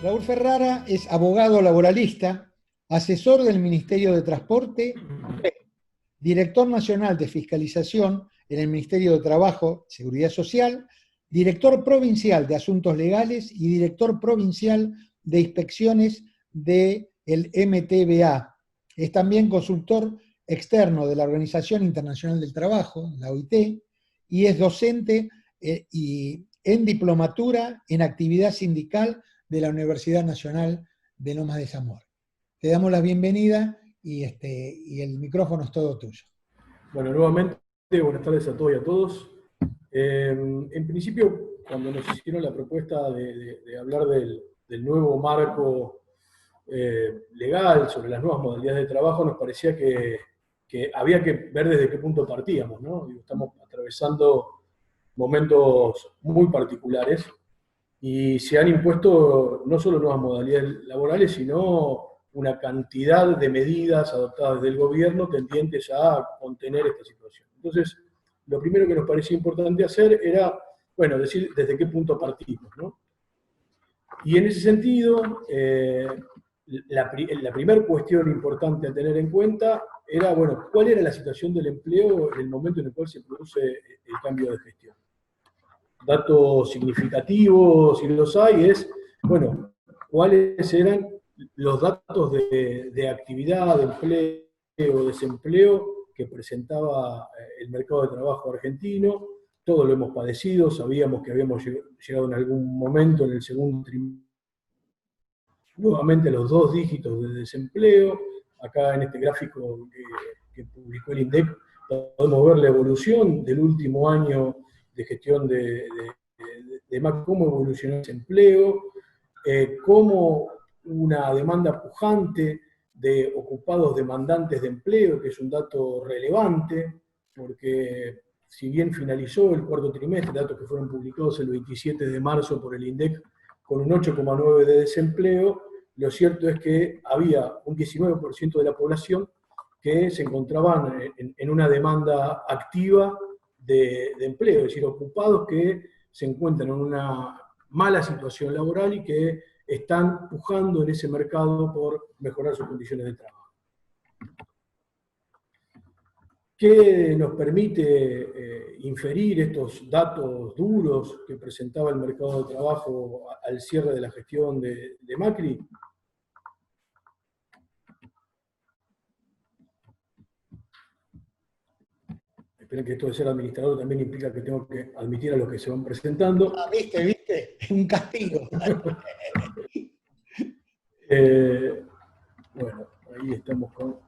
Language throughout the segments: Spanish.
Raúl Ferrara es abogado laboralista, asesor del Ministerio de Transporte, director nacional de fiscalización en el Ministerio de Trabajo, Seguridad Social, director provincial de Asuntos Legales y director provincial de inspecciones del MTBA. Es también consultor externo de la Organización Internacional del Trabajo, la OIT, y es docente en diplomatura en actividad sindical de la Universidad Nacional de Lomas de Zamora. Te damos la bienvenida y el micrófono es todo tuyo. Bueno, nuevamente, buenas tardes a todos y a todos. En principio, cuando nos hicieron la propuesta de hablar del nuevo marco legal sobre las nuevas modalidades de trabajo, nos parecía que había que ver desde qué punto partíamos, ¿no? Estamos atravesando momentos muy particulares y se han impuesto no solo nuevas modalidades laborales, sino una cantidad de medidas adoptadas desde el gobierno tendientes a contener esta situación. Entonces, lo primero que nos parecía importante hacer era, bueno, decir desde qué punto partimos, ¿no? Y en ese sentido, la primera cuestión importante a tener en cuenta era, bueno, ¿cuál era la situación del empleo en el momento en el cual se produce el cambio de gestión? Datos significativos, si los hay, es, bueno, cuáles eran los datos de actividad, de empleo, desempleo que presentaba el mercado de trabajo argentino. Todo lo hemos padecido, sabíamos que habíamos llegado en algún momento en el segundo trimestre nuevamente a los 2 dígitos de desempleo. Acá en este gráfico que publicó el INDEC podemos ver la evolución del último año de gestión de Macri, cómo evolucionó el desempleo, cómo una demanda pujante de ocupados demandantes de empleo, que es un dato relevante, porque si bien finalizó el cuarto trimestre, datos que fueron publicados el 27 de marzo por el INDEC, con un 8,9 de desempleo, lo cierto es que había un 19% de la población que se encontraban en una demanda activa de empleo, es decir, ocupados que se encuentran en una mala situación laboral y que están pujando en ese mercado por mejorar sus condiciones de trabajo. ¿Qué nos permite inferir estos datos duros que presentaba el mercado de trabajo al cierre de la gestión de Macri? Esperen que esto de ser administrador también implica que tengo que admitir a los que se van presentando. Ah, viste, un castigo. Bueno, ahí estamos con...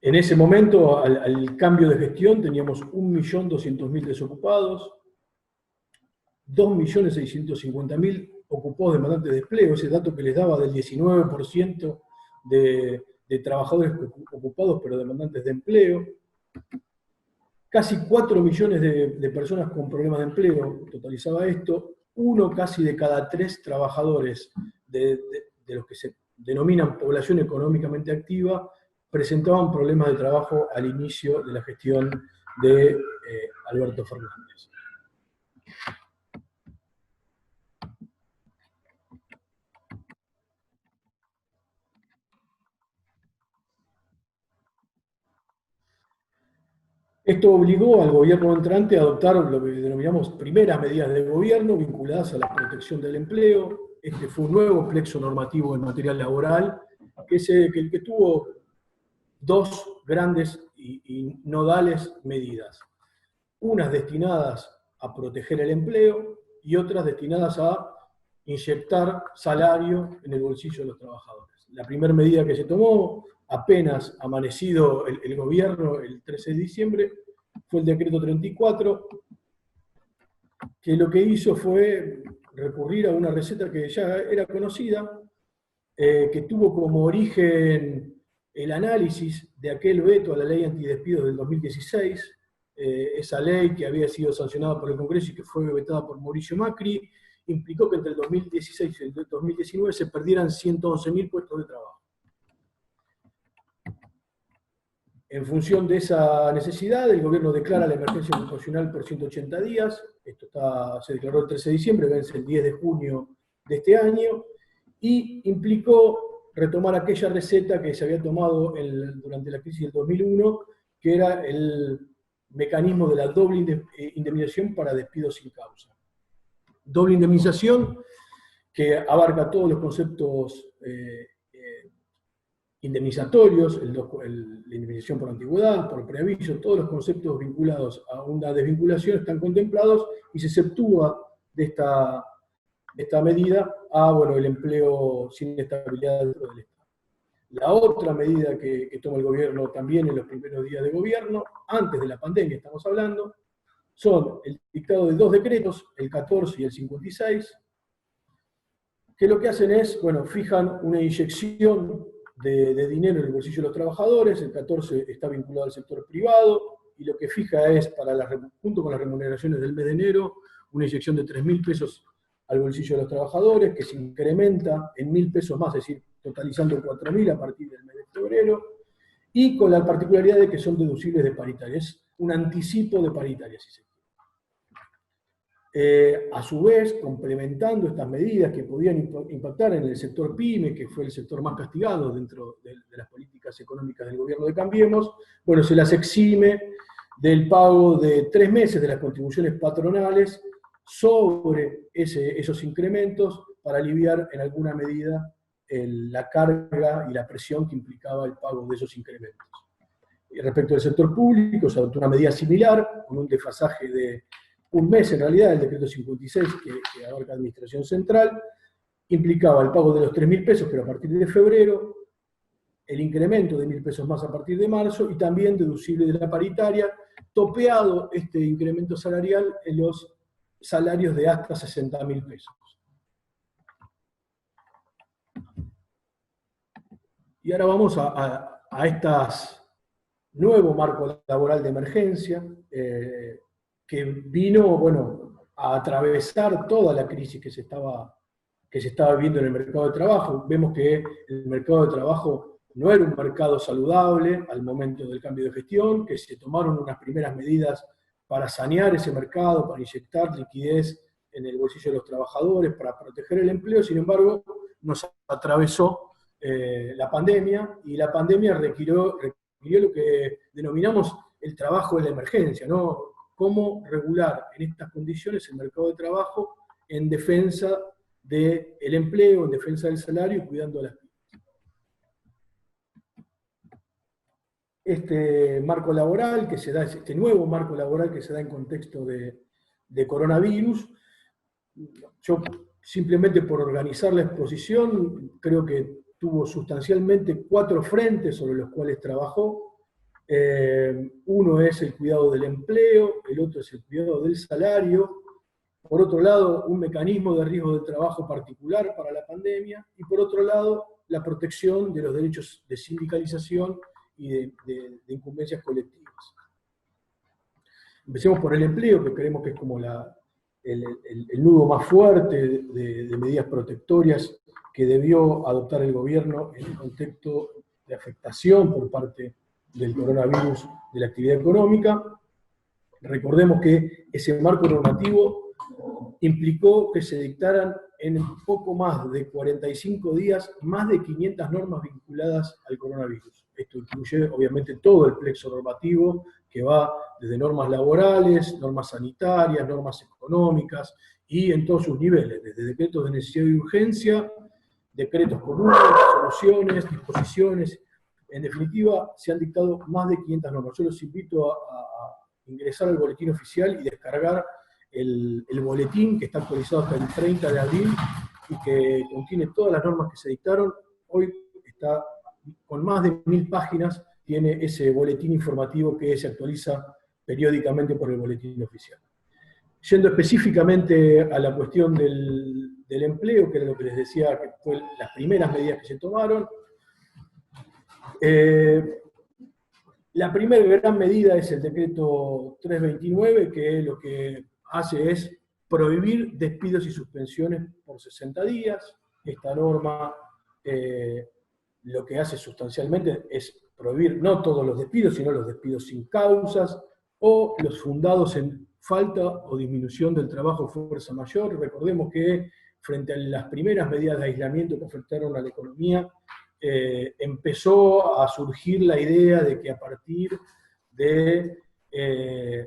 En ese momento, al cambio de gestión, teníamos 1.200.000 desocupados, 2.650.000 ocupados demandantes de empleo, ese dato que les daba del 19% de trabajadores ocupados pero demandantes de empleo, casi 4 millones de personas con problemas de empleo, totalizaba esto, uno casi de cada 3 trabajadores de los que se denominan población económicamente activa, presentaban problemas de trabajo al inicio de la gestión de Alberto Fernández. Esto obligó al gobierno entrante a adoptar lo que denominamos primeras medidas de gobierno vinculadas a la protección del empleo. Este fue un nuevo plexo normativo en materia laboral que tuvo 2 grandes y nodales medidas. Unas destinadas a proteger el empleo y otras destinadas a inyectar salario en el bolsillo de los trabajadores. La primera medida que se tomó, apenas amanecido el gobierno el 13 de diciembre, fue el decreto 34, que lo que hizo fue recurrir a una receta que ya era conocida, que tuvo como origen el análisis de aquel veto a la ley antidespidos del 2016, esa ley que había sido sancionada por el Congreso y que fue vetada por Mauricio Macri, implicó que entre el 2016 y el 2019 se perdieran 111.000 puestos de trabajo. En función de esa necesidad, el gobierno declara la emergencia ocupacional por 180 días. Esto se declaró el 13 de diciembre, vence el 10 de junio de este año, y implicó retomar aquella receta que se había tomado durante la crisis del 2001, que era el mecanismo de la doble indemnización para despidos sin causa. Doble indemnización que abarca todos los conceptos indemnizatorios, la indemnización por antigüedad, por preaviso, todos los conceptos vinculados a una desvinculación están contemplados y se exceptúa de esta medida el empleo sin estabilidad dentro del Estado. La otra medida que toma el gobierno también en los primeros días de gobierno, antes de la pandemia estamos hablando, son el dictado de 2 decretos, el 14 y el 56, que lo que hacen es, fijan una inyección de dinero en el bolsillo de los trabajadores. El 14 está vinculado al sector privado, y lo que fija es, junto con las remuneraciones del mes de enero, una inyección de 3.000 pesos al bolsillo de los trabajadores, que se incrementa en 1.000 pesos más, es decir, totalizando 4.000 a partir del mes de febrero, y con la particularidad de que son deducibles de paritaria. Es un anticipo de paritaria, si se quiere. A su vez, complementando estas medidas que podían impactar en el sector PYME, que fue el sector más castigado dentro de las políticas económicas del gobierno de Cambiemos, se las exime del pago de 3 meses de las contribuciones patronales sobre esos incrementos, para aliviar en alguna medida la carga y la presión que implicaba el pago de esos incrementos. Y respecto al sector público, se adoptó una medida similar, con un desfasaje de un mes en realidad. El decreto 56, que abarca administración central, implicaba el pago de los 3.000 pesos, pero a partir de febrero, el incremento de 1.000 pesos más a partir de marzo, y también deducible de la paritaria, topeado este incremento salarial en los salarios de hasta 60.000 pesos. Y ahora vamos a nuevo marco laboral de emergencia, que vino, a atravesar toda la crisis que se estaba viviendo en el mercado de trabajo. Vemos que el mercado de trabajo no era un mercado saludable al momento del cambio de gestión, que se tomaron unas primeras medidas para sanear ese mercado, para inyectar liquidez en el bolsillo de los trabajadores, para proteger el empleo. Sin embargo, nos atravesó la pandemia, y la pandemia requirió lo que denominamos el trabajo de la emergencia, ¿no? Cómo regular en estas condiciones el mercado de trabajo en defensa del empleo, en defensa del salario y cuidando a las pymes. Este marco laboral que se da, este nuevo marco laboral que se da en contexto de coronavirus, yo simplemente por organizar la exposición, creo que tuvo sustancialmente 4 frentes sobre los cuales trabajó. Uno es el cuidado del empleo, el otro es el cuidado del salario, por otro lado, un mecanismo de riesgo de trabajo particular para la pandemia, y por otro lado, la protección de los derechos de sindicalización y de incumbencias colectivas. Empecemos por el empleo, que creemos que es como el nudo más fuerte de medidas protectorias que debió adoptar el gobierno en el contexto de afectación por parte del coronavirus de la actividad económica. Recordemos que ese marco normativo implicó que se dictaran en poco más de 45 días más de 500 normas vinculadas al coronavirus. Esto incluye obviamente todo el plexo normativo, que va desde normas laborales, normas sanitarias, normas económicas, y en todos sus niveles, desde decretos de necesidad y urgencia, decretos comunes, resoluciones, disposiciones. En definitiva, se han dictado más de 500 normas. Yo los invito a ingresar al boletín oficial y descargar el boletín, que está actualizado hasta el 30 de abril y que contiene todas las normas que se dictaron. Hoy está con más de 1.000 páginas, tiene ese boletín informativo que se actualiza periódicamente por el boletín oficial. Yendo específicamente a la cuestión del empleo, que era lo que les decía, que fue las primeras medidas que se tomaron. La primera gran medida es el decreto 329, que lo que hace es prohibir despidos y suspensiones por 60 días. Esta norma lo que hace sustancialmente es prohibir no todos los despidos, sino los despidos sin causas, o los fundados en falta o disminución del trabajo fuerza mayor. Recordemos que frente a las primeras medidas de aislamiento que afectaron a la economía, empezó a surgir la idea de que a partir de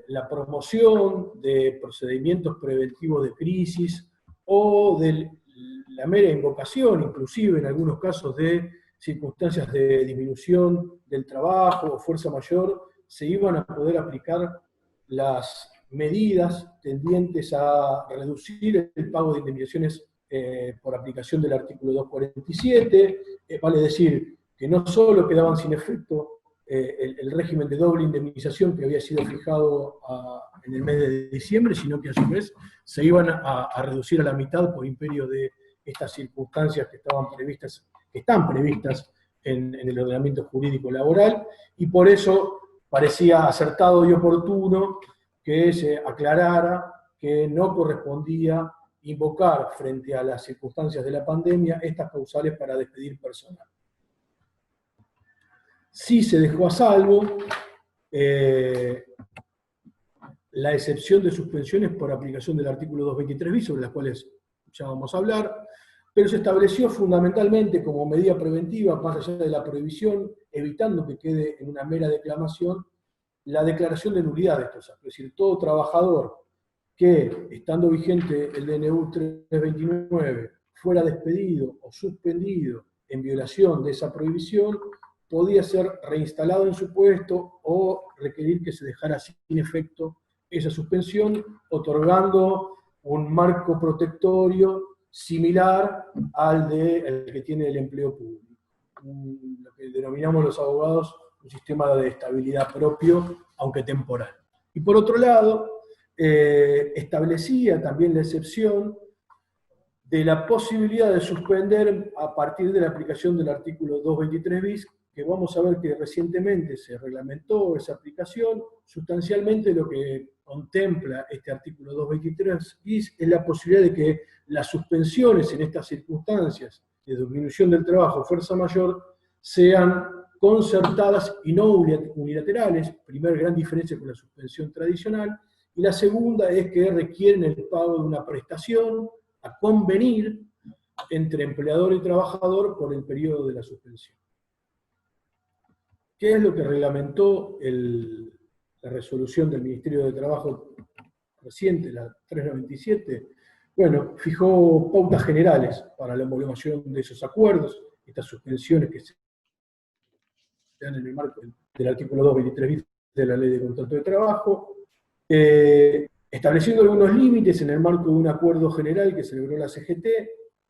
la promoción de procedimientos preventivos de crisis o de la mera invocación, inclusive en algunos casos de circunstancias de disminución del trabajo o fuerza mayor, se iban a poder aplicar las medidas tendientes a reducir el pago de indemnizaciones por aplicación del artículo 247, vale decir que no solo quedaban sin efecto el régimen de doble indemnización que había sido fijado en el mes de diciembre, sino que a su vez se iban a reducir a la mitad por imperio de estas circunstancias que están previstas en el ordenamiento jurídico laboral, y por eso parecía acertado y oportuno que se aclarara que no correspondía invocar frente a las circunstancias de la pandemia estas causales para despedir personal. Sí se dejó a salvo la excepción de suspensiones por aplicación del artículo 223 bis, sobre las cuales ya vamos a hablar, pero se estableció fundamentalmente como medida preventiva, más allá de la prohibición, evitando que quede en una mera declamación, la declaración de nulidad de estos actos. Es decir, todo trabajador que, estando vigente el DNU 329, fuera despedido o suspendido en violación de esa prohibición, podía ser reinstalado en su puesto o requerir que se dejara sin efecto esa suspensión, otorgando un marco protectorio similar al que tiene el empleo público. Lo que denominamos los abogados un sistema de estabilidad propio, aunque temporal. Y por otro lado, establecía también la excepción de la posibilidad de suspender a partir de la aplicación del artículo 223 bis, que vamos a ver que recientemente se reglamentó esa aplicación. Sustancialmente lo que contempla este artículo 223 bis es la posibilidad de que las suspensiones en estas circunstancias de disminución del trabajo, fuerza mayor, sean concertadas y no unilaterales, primera gran diferencia con la suspensión tradicional, y la segunda es que requieren el pago de una prestación a convenir entre empleador y trabajador por el periodo de la suspensión. ¿Qué es lo que reglamentó la resolución del Ministerio de Trabajo reciente, la 397? Bueno, fijó pautas generales para la homologación de esos acuerdos, estas suspensiones que se dan en el marco del artículo 223 de la Ley de Contrato de Trabajo, estableciendo algunos límites en el marco de un acuerdo general que celebró la CGT,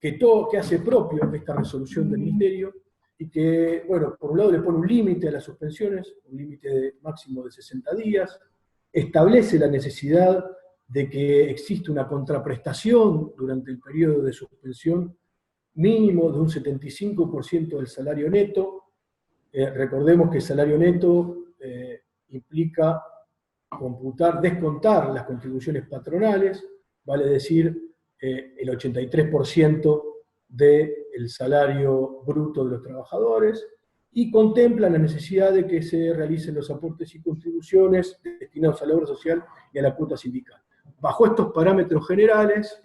que hace propio esta resolución del Ministerio, y que, bueno, por un lado le pone un límite a las suspensiones, un límite máximo de 60 días, establece la necesidad de que existe una contraprestación durante el periodo de suspensión mínimo de un 75% del salario neto. Recordemos que el salario neto implica descontar las contribuciones patronales, vale decir el 83% del salario bruto de los trabajadores, y contempla la necesidad de que se realicen los aportes y contribuciones destinados a la obra social y a la cuota sindical. Bajo estos parámetros generales,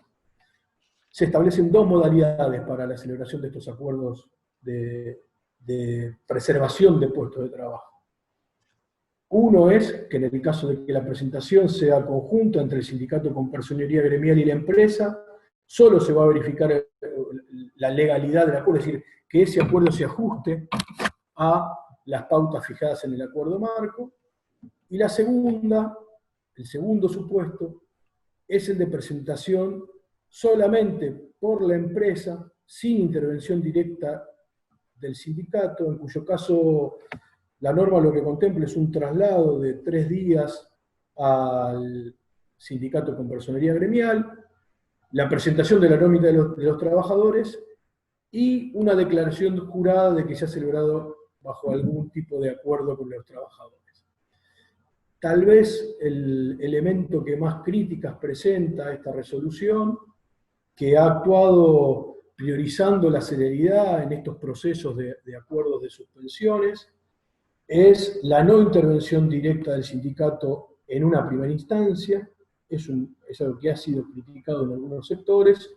se establecen dos modalidades para la celebración de estos acuerdos de preservación de puestos de trabajo. Uno es que en el caso de que la presentación sea conjunta entre el sindicato con personería gremial y la empresa, solo se va a verificar la legalidad del acuerdo, es decir, que ese acuerdo se ajuste a las pautas fijadas en el acuerdo marco. Y el segundo supuesto, es el de presentación solamente por la empresa, sin intervención directa del sindicato, en cuyo caso la norma lo que contempla es un traslado de 3 días al sindicato con personería gremial, la presentación de la nómina de los trabajadores y una declaración jurada de que se ha celebrado bajo algún tipo de acuerdo con los trabajadores. Tal vez el elemento que más críticas presenta esta resolución, que ha actuado priorizando la celeridad en estos procesos de acuerdos de suspensiones, es la no intervención directa del sindicato en una primera instancia, es algo que ha sido criticado en algunos sectores,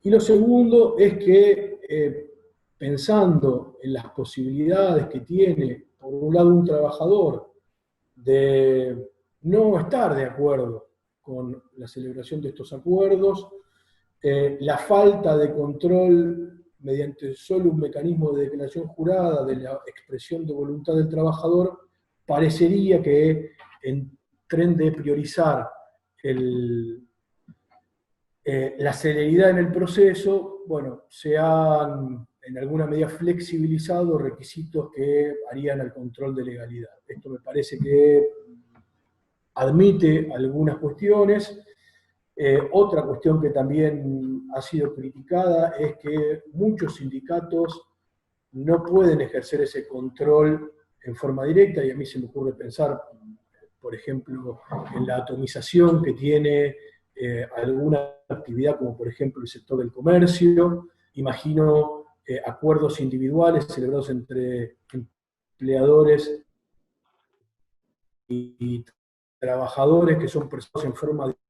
y lo segundo es que, pensando en las posibilidades que tiene, por un lado, un trabajador de no estar de acuerdo con la celebración de estos acuerdos, la falta de control mediante solo un mecanismo de declaración jurada de la expresión de voluntad del trabajador, parecería que en tren de priorizar la celeridad en el proceso, bueno, se han en alguna medida flexibilizado requisitos que harían al control de legalidad. Esto me parece que admite algunas cuestiones. Otra cuestión que también ha sido criticada es que muchos sindicatos no pueden ejercer ese control en forma directa, y a mí se me ocurre pensar, por ejemplo, en la atomización que tiene alguna actividad, como por ejemplo el sector del comercio. Imagino acuerdos individuales celebrados entre empleadores y trabajadores que son prestados en forma directa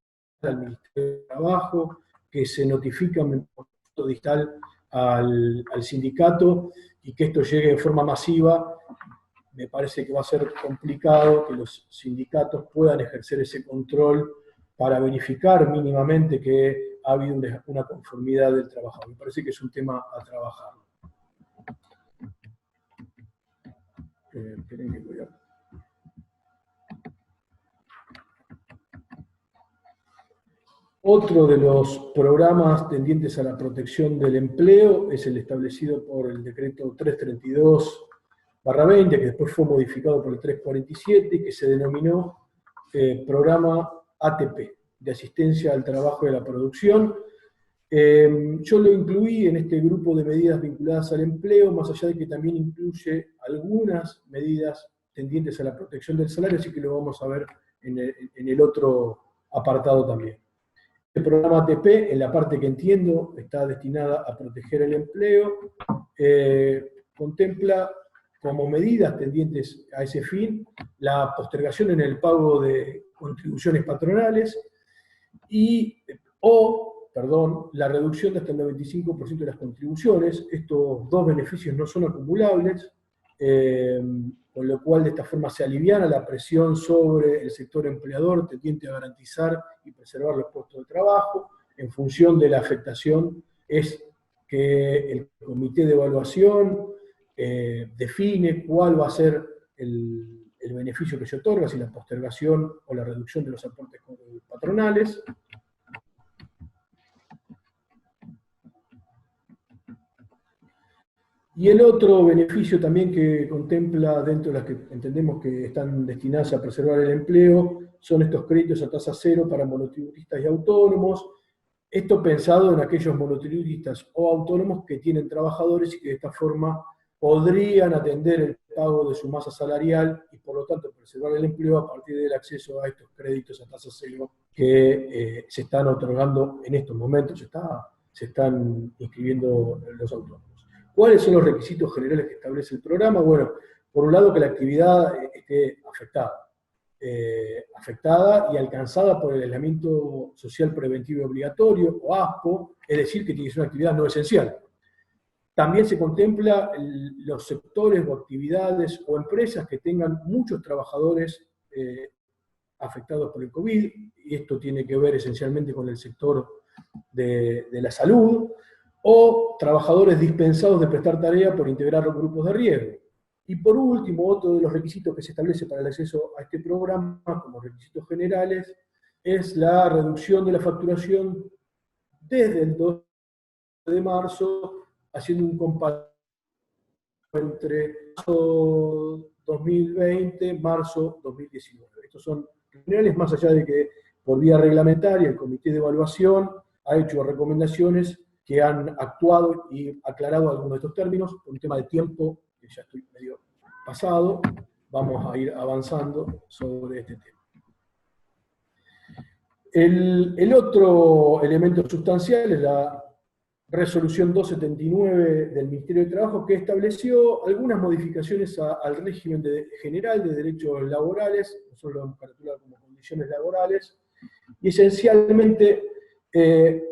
al Ministerio de Trabajo, que se notifican por digital al sindicato y que esto llegue de forma masiva. Me parece que va a ser complicado que los sindicatos puedan ejercer ese control para verificar mínimamente que ha habido una conformidad del trabajador. Me parece que es un tema a trabajar. Esperen que voy a... Otro de los programas tendientes a la protección del empleo es el establecido por el decreto 332/20, que después fue modificado por el 347, y que se denominó programa ATP, de asistencia al trabajo y a la producción. Yo lo incluí en este grupo de medidas vinculadas al empleo, más allá de que también incluye algunas medidas tendientes a la protección del salario, así que lo vamos a ver en el otro apartado también. El programa ATP, en la parte que entiendo, está destinada a proteger el empleo, contempla como medidas tendientes a ese fin la postergación en el pago de contribuciones patronales la reducción de hasta el 95% de las contribuciones. Estos dos beneficios no son acumulables, con lo cual de esta forma se aliviana la presión sobre el sector empleador tendiente a garantizar y preservar los puestos de trabajo. En función de la afectación es que el comité de evaluación define cuál va a ser el beneficio que se otorga, si la postergación o la reducción de los aportes patronales. Y el otro beneficio también que contempla, dentro de las que entendemos que están destinadas a preservar el empleo, son estos créditos a tasa cero para monotributistas y autónomos. Esto pensado en aquellos monotributistas o autónomos que tienen trabajadores y que de esta forma podrían atender el pago de su masa salarial y por lo tanto preservar el empleo a partir del acceso a estos créditos a tasa cero que se están otorgando en estos momentos, se están inscribiendo los autónomos. ¿Cuáles son los requisitos generales que establece el programa? Bueno, por un lado que la actividad esté afectada y alcanzada por el aislamiento social preventivo y obligatorio, o ASPO, es decir, que tiene que ser una actividad no esencial. También se contempla los sectores o actividades o empresas que tengan muchos trabajadores afectados por el COVID, y esto tiene que ver esencialmente con el sector de la salud, o trabajadores dispensados de prestar tarea por integrar los grupos de riesgo. Y por último, otro de los requisitos que se establece para el acceso a este programa, como requisitos generales, es la reducción de la facturación desde el 2 de marzo, haciendo un comparativo entre marzo 2020 marzo 2019. Estos son generales, más allá de que por vía reglamentaria el Comité de Evaluación ha hecho recomendaciones que han actuado y aclarado algunos de estos términos. Por un tema de tiempo, que ya estoy medio pasado, vamos a ir avanzando sobre este tema. El otro elemento sustancial es la resolución 279 del Ministerio de Trabajo, que estableció algunas modificaciones al régimen general de derechos laborales, nosotros lo hemos caracterizado como condiciones laborales, y esencialmente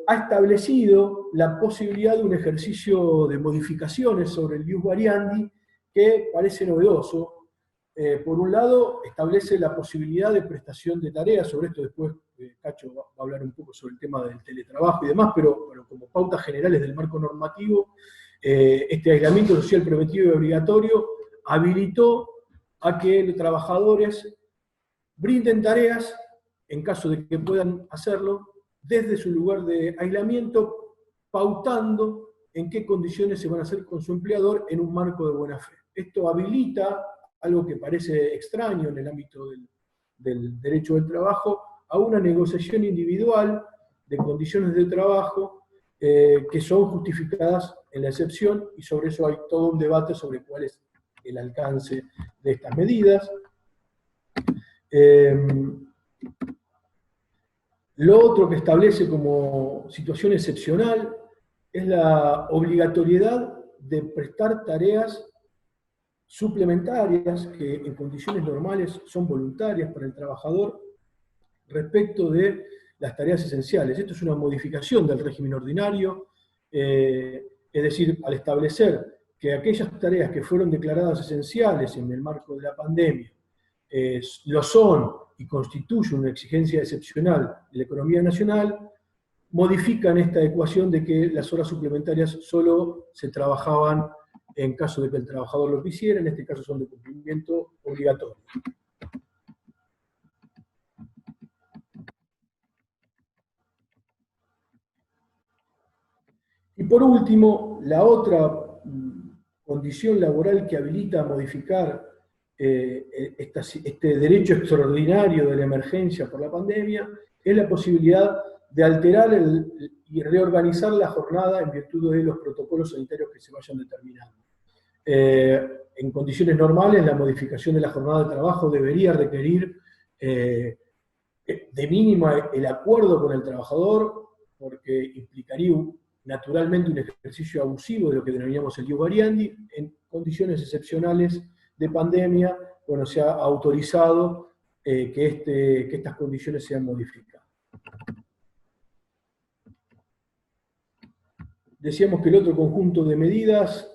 ha establecido la posibilidad de un ejercicio de modificaciones sobre el ius variandi que parece novedoso. Por un lado, establece la posibilidad de prestación de tareas, sobre esto después Cacho va a hablar un poco sobre el tema del teletrabajo y demás, pero como pautas generales del marco normativo, este aislamiento social preventivo y obligatorio habilitó a que los trabajadores brinden tareas, en caso de que puedan hacerlo, desde su lugar de aislamiento, pautando en qué condiciones se van a hacer con su empleador en un marco de buena fe. Esto habilita algo que parece extraño en el ámbito del derecho del trabajo, a una negociación individual de condiciones de trabajo que son justificadas en la excepción, y sobre eso hay todo un debate sobre cuál es el alcance de estas medidas. Lo otro que establece como situación excepcional es la obligatoriedad de prestar tareas suplementarias que en condiciones normales son voluntarias para el trabajador respecto de las tareas esenciales. Esto es una modificación del régimen ordinario, es decir, al establecer que aquellas tareas que fueron declaradas esenciales en el marco de la pandemia lo son y constituyen una exigencia excepcional de la economía nacional, modifican esta ecuación de que las horas suplementarias solo se trabajaban en caso de que el trabajador lo quisiera, en este caso son de cumplimiento obligatorio. Y por último, la otra condición laboral que habilita a modificar este derecho extraordinario de la emergencia por la pandemia es la posibilidad de alterar y reorganizar la jornada en virtud de los protocolos sanitarios que se vayan determinando. En condiciones normales, la modificación de la jornada de trabajo debería requerir de mínima el acuerdo con el trabajador, porque implicaría naturalmente un ejercicio abusivo de lo que denominamos el ius variandi. En condiciones excepcionales de pandemia, bueno, se ha autorizado que estas condiciones sean modificadas. Decíamos que el otro conjunto de medidas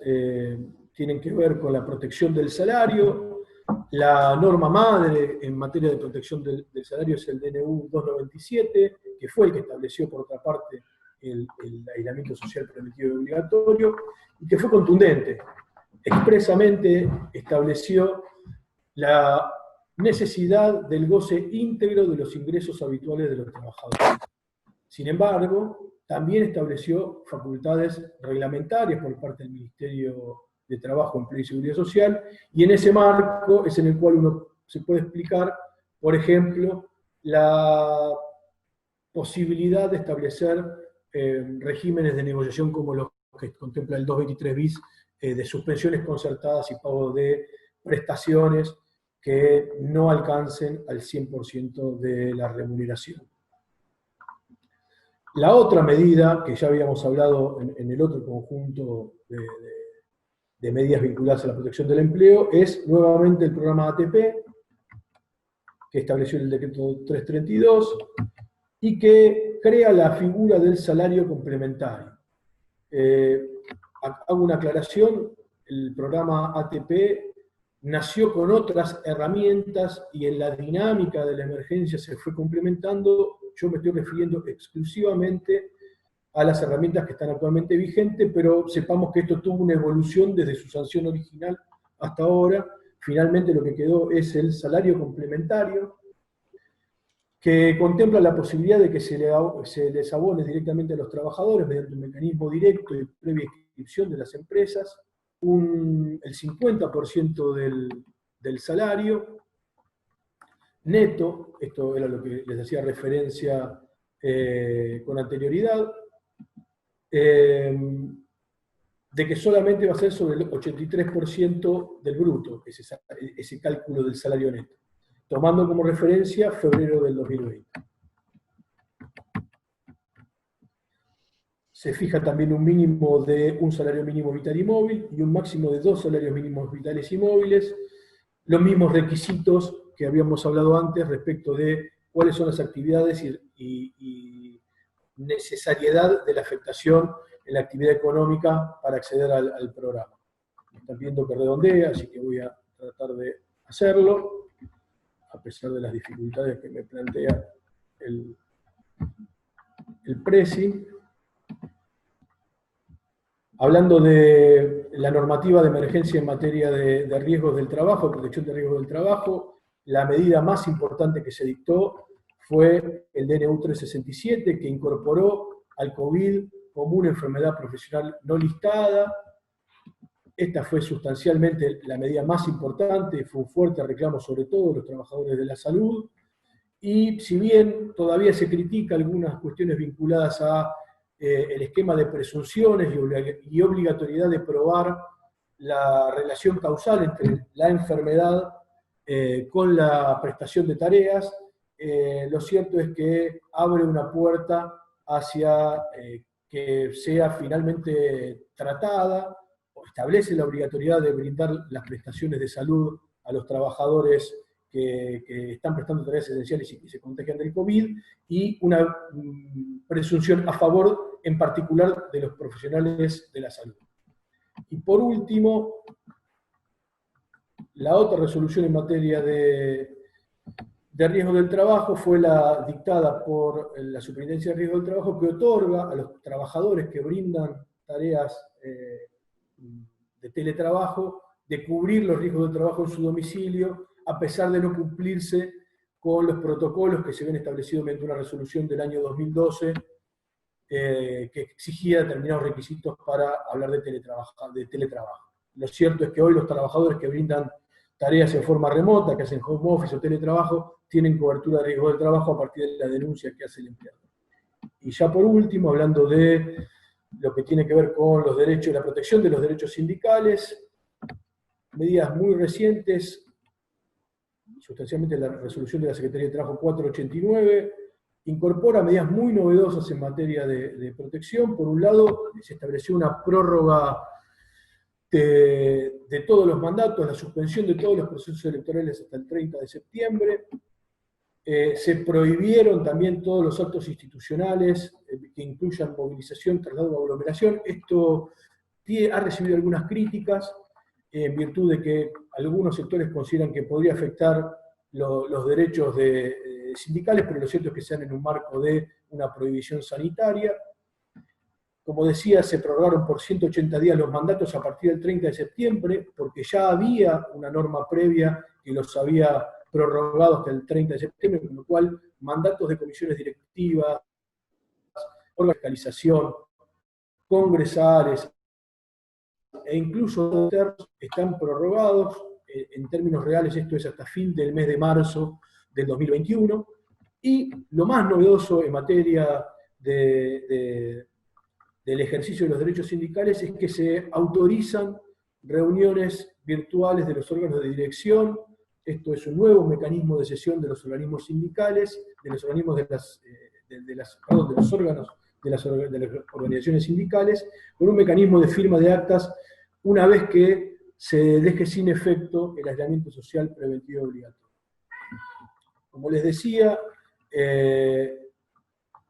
tienen que ver con la protección del salario. La norma madre en materia de protección del salario es el DNU 297, que fue el que estableció, por otra parte, el aislamiento social preventivo y obligatorio, y que fue contundente. Expresamente estableció la necesidad del goce íntegro de los ingresos habituales de los trabajadores. Sin embargo, también estableció facultades reglamentarias por parte del Ministerio de Trabajo, Empleo y Seguridad Social, y en ese marco es en el cual uno se puede explicar, por ejemplo, la posibilidad de establecer regímenes de negociación como los que contempla el 223 bis, de suspensiones concertadas y pago de prestaciones que no alcancen al 100% de la remuneración. La otra medida, que ya habíamos hablado en el otro conjunto de medidas vinculadas a la protección del empleo, es nuevamente el programa ATP, que estableció el decreto 332, y que crea la figura del salario complementario. Hago una aclaración, el programa ATP nació con otras herramientas y en la dinámica de la emergencia se fue complementando. Yo me estoy refiriendo exclusivamente a las herramientas que están actualmente vigentes, pero sepamos que esto tuvo una evolución desde su sanción original hasta ahora. Finalmente lo que quedó es el salario complementario, que contempla la posibilidad de que se les abone directamente a los trabajadores mediante un mecanismo directo y previa inscripción de las empresas, el 50% del salario neto. Esto era lo que les hacía referencia con anterioridad, de que solamente va a ser sobre el 83% del bruto, ese cálculo del salario neto, tomando como referencia febrero del 2020. se fija también un mínimo de un salario mínimo vital y móvil y un máximo de 2 salarios mínimos vitales y móviles. Los mismos requisitos que habíamos hablado antes respecto de cuáles son las actividades y necesariedad de la afectación en la actividad económica para acceder al programa. Me están viendo que redondea, así que voy a tratar de hacerlo, a pesar de las dificultades que me plantea el Prezi. Hablando de la normativa de emergencia en materia de riesgos del trabajo, protección de riesgos del trabajo, la medida más importante que se dictó fue el DNU 367, que incorporó al COVID como una enfermedad profesional no listada. Esta fue sustancialmente la medida más importante, fue un fuerte reclamo sobre todo de los trabajadores de la salud, y si bien todavía se critica algunas cuestiones vinculadas a el esquema de presunciones y obligatoriedad de probar la relación causal entre la enfermedad con la prestación de tareas, lo cierto es que abre una puerta hacia que sea finalmente tratada, o establece la obligatoriedad de brindar las prestaciones de salud a los trabajadores que están prestando tareas esenciales y que se contagian del COVID, y una presunción a favor, en particular, de los profesionales de la salud. Y por último, la otra resolución en materia de riesgo del trabajo fue la dictada por la Superintendencia de Riesgo del Trabajo, que otorga a los trabajadores que brindan tareas de teletrabajo de cubrir los riesgos del trabajo en su domicilio, a pesar de no cumplirse con los protocolos que se habían establecido mediante una resolución del año 2012 que exigía determinados requisitos para hablar de teletrabajo. Lo cierto es que hoy los trabajadores que brindan tareas en forma remota, que hacen home office o teletrabajo, tienen cobertura de riesgo del trabajo a partir de la denuncia que hace el empleador. Y ya por último, hablando de lo que tiene que ver con los derechos y la protección de los derechos sindicales, medidas muy recientes, sustancialmente la resolución de la Secretaría de Trabajo 489, incorpora medidas muy novedosas en materia de protección. Por un lado, se estableció una prórroga de todos los mandatos, la suspensión de todos los procesos electorales hasta el 30 de septiembre. Se prohibieron también todos los actos institucionales que incluyan movilización, traslado o aglomeración. Esto ha recibido algunas críticas en virtud de que algunos sectores consideran que podría afectar los derechos sindicales, pero lo cierto es que se dan en un marco de una prohibición sanitaria. Como decía, se prorrogaron por 180 días los mandatos a partir del 30 de septiembre, porque ya había una norma previa que los había prorrogado hasta el 30 de septiembre, con lo cual mandatos de comisiones directivas, organización, congresales e incluso están prorrogados. En términos reales esto es hasta fin del mes de marzo del 2021. Y lo más novedoso en materia del ejercicio de los derechos sindicales es que se autorizan reuniones virtuales de los órganos de dirección. Esto es un nuevo mecanismo de sesión de los organismos sindicales, de los órganos de las organizaciones sindicales, con un mecanismo de firma de actas una vez que se deje sin efecto el aislamiento social preventivo obligatorio. Como les decía,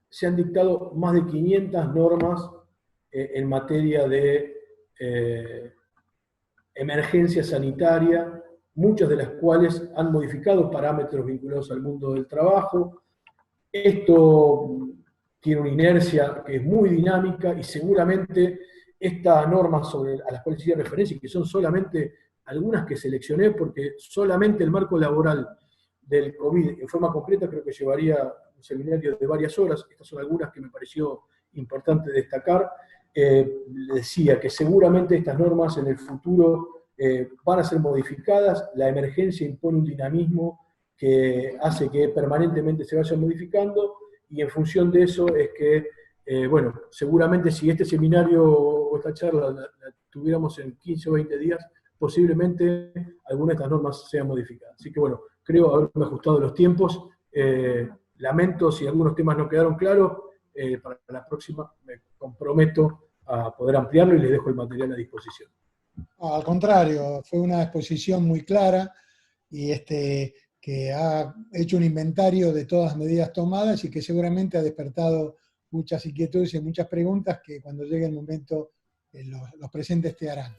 se han dictado más de 500 normas en materia de emergencia sanitaria, muchas de las cuales han modificado parámetros vinculados al mundo del trabajo. Esto tiene una inercia que es muy dinámica y seguramente estas normas a las cuales hice referencia, y que son solamente algunas que seleccioné, porque solamente el marco laboral del COVID en forma completa creo que llevaría un seminario de varias horas. Estas son algunas que me pareció importante destacar. Decía que seguramente estas normas en el futuro van a ser modificadas. La emergencia impone un dinamismo que hace que permanentemente se vayan modificando, y en función de eso es que, bueno, seguramente si este seminario o esta charla la tuviéramos en 15 o 20 días, posiblemente algunas de estas normas sean modificadas. Así que bueno, creo haberme ajustado los tiempos. Lamento si algunos temas no quedaron claros. para la próxima me comprometo a poder ampliarlo y les dejo el material a disposición. Al contrario, fue una exposición muy clara y que ha hecho un inventario de todas las medidas tomadas y que seguramente ha despertado muchas inquietudes y muchas preguntas que cuando llegue el momento los presentes te harán.